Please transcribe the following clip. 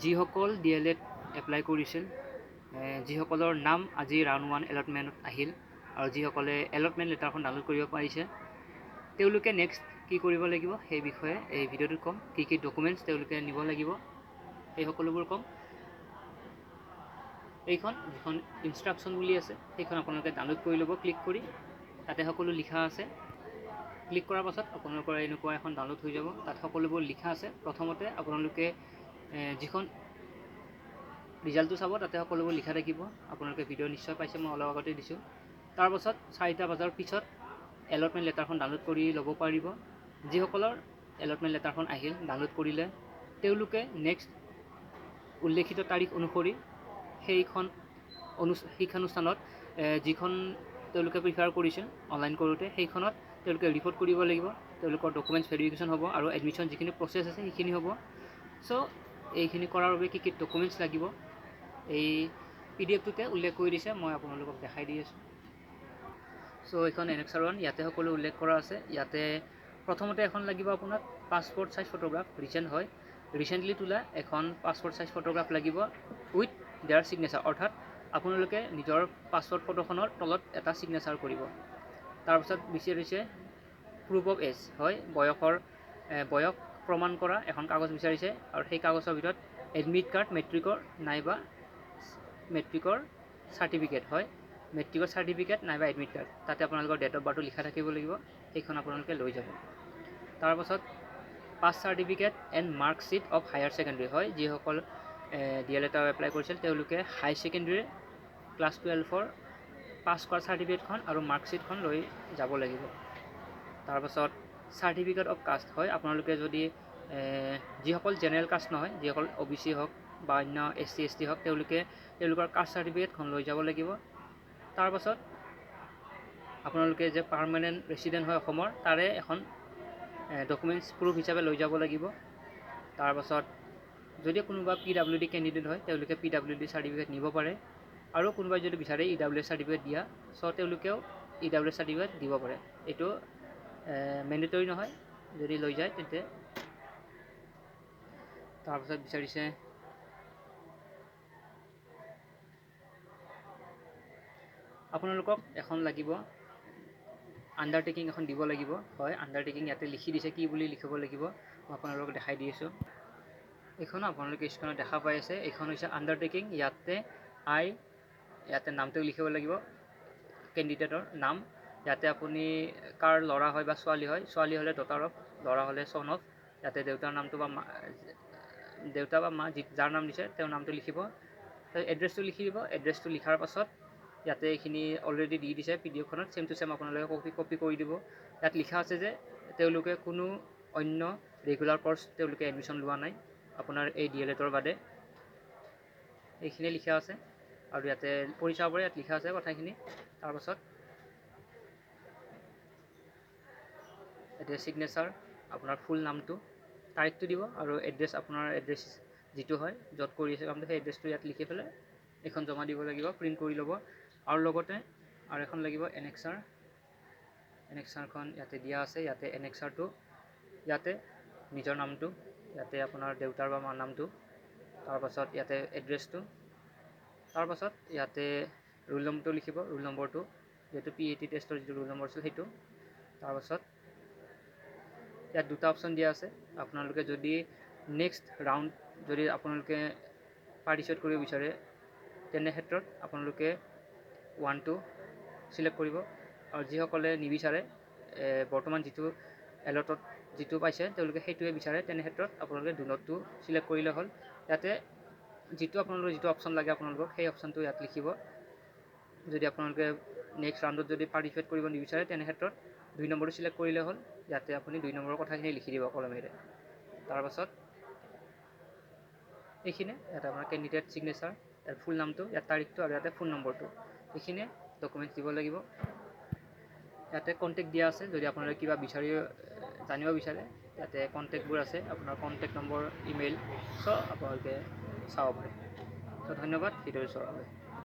যিসকল DLED apply কৰিছিল যিসকলৰ নাম আজি ৰাউণ্ড 1 এলটমেণ্টত আহিল আৰু যিসকলে এলটমেণ্ট লেটাৰখন ডাউনলোড কৰিব পাৰিছে তেওঁলোকে নেক্সট কি কৰিব লাগিব সেই বিষয়ে এই ভিডিঅ'টোত ক'ম কি ডকুমেণ্টছ তেওঁলোকে নিব লাগিব এই সকলোবোৰ ক'ম এইখন যিখন ইনষ্ট্ৰাকশ্যন বুলি আছে সেইখন আপোনালোকে ডাউনলোড কৰি ল'ব ক্লিক কৰি তাতে সকলো লিখা আছে ক্লিক কৰাৰ পাছত আপোনালোকৰ এনেকুৱা এখন ডাউনলোড হৈ যাব তাত সকলোবোৰ লিখা আছে প্ৰথমতে আপোনালোকে যিখন ৰিজাল্টটো চাব তাতে সকলোবোৰ লিখা থাকিব আপোনালোকে ভিডিঅ' নিশ্চয় পাইছে মই অলপ আগতে দিছোঁ তাৰ পাছত 4টা বজাৰ পিছত এলটমেণ্ট লেটাৰখন ডাউনলোড কৰি ল'ব পাৰিব যিসকলৰ এলটমেণ্ট লেটাৰখন আহিল ডাউনলোড কৰিলে তেওঁলোকে নেক্সট উল্লেখিত তাৰিখ অনুসৰি সেইখন শিক্ষানুষ্ঠানত যিখন তেওঁলোকে প্ৰিফাৰ কৰিছিল অনলাইন কৰোঁতে সেইখনত তেওঁলোকে ৰিপৰ্ট কৰিব লাগিব তেওঁলোকৰ ডকুমেণ্টছ ভেৰিফিকেশ্যন হ'ব আৰু এডমিশ্যন যিখিনি প্ৰচেছ আছে সেইখিনি হ'ব চ' এইখিনি কৰাৰ বাবে কি ডকুমেণ্টছ লাগিব এই PDF-টোতে উল্লেখ কৰি দিছে মই আপোনালোকক দেখাই দি আছোঁ চ' এইখন Annexure 1 ইয়াতে সকলো উল্লেখ কৰা আছে ইয়াতে প্ৰথমতে এখন লাগিব আপোনাক পাছপৰ্ট সাইজ ফটোগ্ৰাফ ৰিচেণ্টলি তোলা এখন পাছপৰ্ট সাইজ ফটোগ্ৰাফ লাগিব উইথ দেয়াৰ ছিগনেচাৰ অৰ্থাৎ আপোনালোকে নিজৰ পাছপৰ্ট ফটোখনৰ তলত এটা ছিগনেচাৰ কৰিব তাৰপিছত বিচাৰিছে প্ৰুফ অফ এজ হয় বয়স প্ৰমাণ কৰা এখন কাগজ বিচাৰিছে আৰু সেই কাগজৰ ভিতৰত এডমিট কাৰ্ড মেট্ৰিকৰ নাইবা মেট্ৰিকৰ চাৰ্টিফিকেট হয় মেট্ৰিকৰ চাৰ্টিফিকেট নাইবা এডমিট কাৰ্ড তাতে আপোনালোকৰ ডেট অফ বাৰ্থটো লিখা থাকিব লাগিব সেইখন আপোনালোকে লৈ যাব তাৰপাছত pass certificate and marksheet of higher secondary হয় যিসকল DLED এপ্লাই কৰিছিল তেওঁলোকে হাই ছেকেণ্ডেৰী ক্লাছ 12ৰ পাছ কৰা চাৰ্টিফিকেটখন আৰু মাৰ্কশ্বিটখন লৈ যাব লাগিব তাৰপাছত চাৰ্টিফিকেট অফ কাষ্ট হয় আপোনালোকে যদি যিসকল জেনেৰেল কাষ্ট নহয় যিসকল OBC হওক বা অন্য SC ST হওক তেওঁলোকৰ কাষ্ট চাৰ্টিফিকেটখন লৈ যাব লাগিব তাৰপাছত আপোনালোকে যে পাৰ্মানেণ্ট ৰেচিডেণ্ট হয় অসমৰ তাৰে এখন ডকুমেণ্টছ প্ৰুফ হিচাপে লৈ যাব লাগিব তাৰপাছত যদি কোনোবা PWD কেণ্ডিডেট হয় তেওঁলোকে PWD চাৰ্টিফিকেট নিব পাৰে আৰু কোনোবাই যদি বিচাৰে EWS চাৰ্টিফিকেট দিয়া চ' তেওঁলোকেও EWS চাৰ্টিফিকেট দিব পাৰে এইটো মেণ্ডেটৰী নহয় যদি লৈ যায় তেন্তে তাৰপাছত বিচাৰিছে আপোনালোকক এখন লাগিব আণ্ডাৰটেকিং এখন দিব লাগিব হয় আণ্ডাৰটেকিং ইয়াতে লিখি দিছে কি বুলি লিখিব লাগিব মই আপোনালোকক দেখাই দি আছোঁ এইখন আপোনালোকে স্ক্ৰীনত দেখা পাই আছে এইখন হৈছে আণ্ডাৰটেকিং ইয়াতে নামটো লিখিব লাগিব কেণ্ডিডেটৰ নাম ইয়াতে আপুনি কাৰ ল'ৰা হয় বা ছোৱালী হ'লে ডটাৰ অফ ল'ৰা হ'লে চন অফ ইয়াতে দেউতাৰ নামটো বা দেউতা বা মা যাৰ নাম দিছে তেওঁৰ নামটো লিখিব এড্ৰেছটো লিখি দিব এড্ৰেছটো লিখাৰ পাছত ইয়াতে এইখিনি অলৰেডি দি দিছে PDF-খনত চেম টু চেম আপোনালোকে কপি কৰি দিব ইয়াত লিখা আছে যে তেওঁলোকে কোনো অন্য ৰেগুলাৰ কৰ্চ তেওঁলোকে এডমিশ্যন লোৱা নাই আপোনাৰ এই DLED-ৰ বাদে এইখিনি লিখা আছে আৰু ইয়াতে পঢ়ি চাব পাৰে ইয়াত লিখা আছে কথাখিনি তাৰপাছত এতিয়া ছিগনেচাৰ আপোনাৰ ফুল নামটো তাৰিখটো দিব আৰু এড্ৰেছ আপোনাৰ এড্ৰেছ যিটো হয় য'ত কৰি আছে কামটো সেই এড্ৰেছটো ইয়াত লিখি পেলাই এইখন জমা দিব লাগিব প্ৰিণ্ট কৰি ল'ব আৰু লগতে আৰু এখন লাগিব এনেক্সাৰখন ইয়াতে দিয়া আছে ইয়াতে এনেক্সাৰটো ইয়াতে নিজৰ নামটো ইয়াতে আপোনাৰ দেউতাৰ বা মাৰ নামটো তাৰপাছত ইয়াতে এড্ৰেছটো তাৰপাছত ইয়াতে ৰোল নম্বৰটো লিখিব ৰোল নম্বৰটো যিহেতু PAT টেষ্টৰ যিটো ৰোল নম্বৰ আছিল সেইটো তাৰপাছত ইয়াত দুটা অপশ্যন দিয়া আছে আপোনালোকে যদি নেক্সট ৰাউণ্ড যদি আপোনালোকে পাৰ্টিচিপেট কৰিব বিচাৰে তেনে ক্ষেত্ৰত আপোনালোকে 1 চিলেক্ট কৰিব আৰু যিসকলে নিবিচাৰে বৰ্তমান যিটো এলটত যিটো পাইছে তেওঁলোকে সেইটোৱে বিচাৰে তেনে ক্ষেত্ৰত আপোনালোকে ডু নটটো চিলেক্ট কৰিলে হ'ল ইয়াতে যিটো অপশ্যন লাগে আপোনালোকক সেই অপশ্যনটো ইয়াত লিখিব যদি আপোনালোকে নেক্সট ৰাউণ্ডত যদি পাৰ্টিচিপেট কৰিব নিবিচাৰে তেনে ক্ষেত্ৰত 2 নম্বৰটো চিলেক্ট কৰিলে হ'ল ইয়াতে আপুনি 2 নম্বৰৰ কথাখিনি লিখি দিব কলমেৰে তাৰপাছত এইখিনি ইয়াতে আপোনাৰ কেণ্ডিডেট ছিগনেচাৰ ইয়াত ফুল নামটো ইয়াত তাৰিখটো আৰু ইয়াতে ফোন নম্বৰটো এইখিনি ডকুমেণ্টছ দিব লাগিব ইয়াতে কণ্টেক্ট দিয়া আছে যদি আপোনালোকে কিবা জানিব বিচাৰে ইয়াতে কণ্টেক্টবোৰ আছে আপোনাৰ কণ্টেক্ট নম্বৰ ইমেইল চ' আপোনালোকে চাব পাৰে চ' ধন্যবাদ ভিডিঅ'টো চোৱাৰ বাবে